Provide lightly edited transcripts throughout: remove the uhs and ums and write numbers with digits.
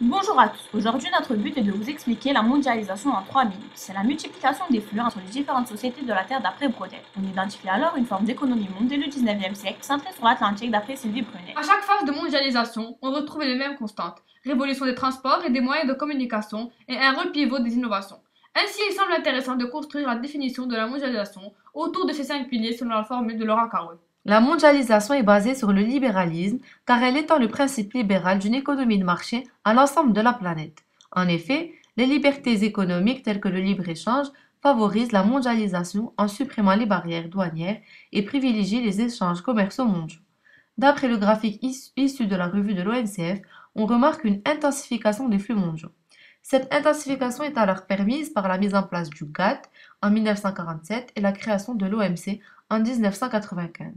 Bonjour à tous, aujourd'hui notre but est de vous expliquer la mondialisation en 3 minutes. C'est la multiplication des flux entre les différentes sociétés de la Terre d'après Brodel. On identifie alors une forme d'économie mondiale du 19e siècle centrée sur l'Atlantique d'après Sylvie Brunet. À chaque phase de mondialisation, on retrouve les mêmes constantes. Révolution des transports et des moyens de communication et un rôle pivot des innovations. Ainsi, il semble intéressant de construire la définition de la mondialisation autour de ces 5 piliers selon la formule de Laura Carroll. La mondialisation est basée sur le libéralisme car elle étend le principe libéral d'une économie de marché à l'ensemble de la planète. En effet, les libertés économiques telles que le libre-échange favorisent la mondialisation en supprimant les barrières douanières et privilégient les échanges commerciaux mondiaux. D'après le graphique issu de la revue de l'ONCF, on remarque une intensification des flux mondiaux. Cette intensification est alors permise par la mise en place du GATT en 1947 et la création de l'OMC en 1995.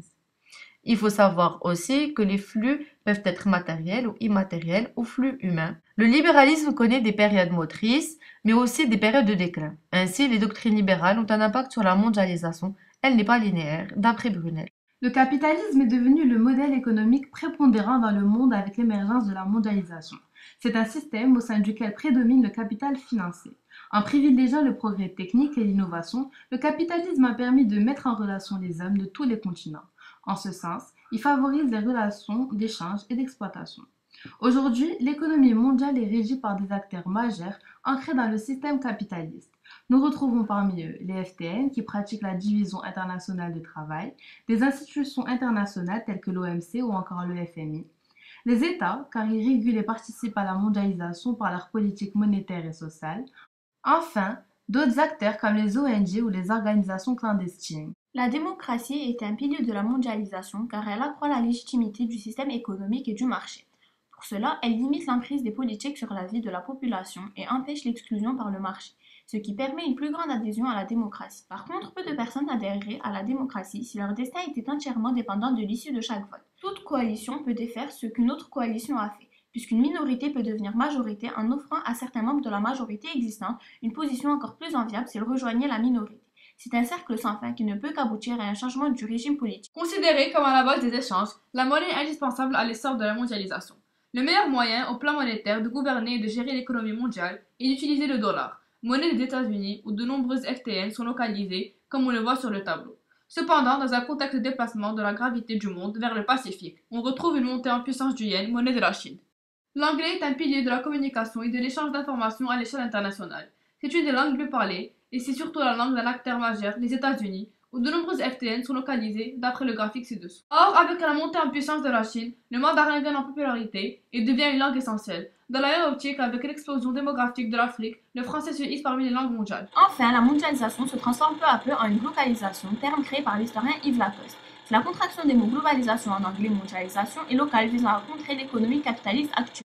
Il faut savoir aussi que les flux peuvent être matériels ou immatériels ou flux humains. Le libéralisme connaît des périodes motrices, mais aussi des périodes de déclin. Ainsi, les doctrines libérales ont un impact sur la mondialisation. Elle n'est pas linéaire, d'après Brunel. Le capitalisme est devenu le modèle économique prépondérant dans le monde avec l'émergence de la mondialisation. C'est un système au sein duquel prédomine le capital financier. En privilégiant le progrès technique et l'innovation, le capitalisme a permis de mettre en relation les hommes de tous les continents. En ce sens, il favorise les relations d'échange et d'exploitation. Aujourd'hui, l'économie mondiale est régie par des acteurs majeurs ancrés dans le système capitaliste. Nous retrouvons parmi eux les FTN qui pratiquent la division internationale du travail, des institutions internationales telles que l'OMC ou encore le FMI, les États car ils régulent et participent à la mondialisation par leur politique monétaire et sociale, enfin d'autres acteurs comme les ONG ou les organisations clandestines. La démocratie est un pilier de la mondialisation car elle accroît la légitimité du système économique et du marché. Pour cela, elle limite l'emprise des politiques sur la vie de la population et empêche l'exclusion par le marché, ce qui permet une plus grande adhésion à la démocratie. Par contre, peu de personnes adhéreraient à la démocratie si leur destin était entièrement dépendant de l'issue de chaque vote. Toute coalition peut défaire ce qu'une autre coalition a fait, puisqu'une minorité peut devenir majorité en offrant à certains membres de la majorité existante une position encore plus enviable s'ils rejoignaient la minorité. C'est un cercle sans fin qui ne peut qu'aboutir à un changement du régime politique. Considérée comme à la base des échanges, la monnaie est indispensable à l'essor de la mondialisation. Le meilleur moyen au plan monétaire de gouverner et de gérer l'économie mondiale est d'utiliser le dollar, monnaie des États-Unis où de nombreuses FTN sont localisées, comme on le voit sur le tableau. Cependant, dans un contexte de déplacement de la gravité du monde vers le Pacifique, on retrouve une montée en puissance du yen, monnaie de la Chine. L'anglais est un pilier de la communication et de l'échange d'informations à l'échelle internationale. C'est une des langues plus parlées, et c'est surtout la langue d'un acteur majeur, les États-Unis, où de nombreuses FTN sont localisées d'après le graphique ci-dessous. Or, avec la montée en puissance de la Chine, le mandarin gagne en popularité et devient une langue essentielle. Dans la même optique, avec l'explosion démographique de l'Afrique, le français se hisse parmi les langues mondiales. Enfin, la mondialisation se transforme peu à peu en une globalisation, terme créé par l'historien Yves Lacoste. C'est la contraction des mots globalisation en anglais mondialisation et local visant à contrer l'économie capitaliste actuelle.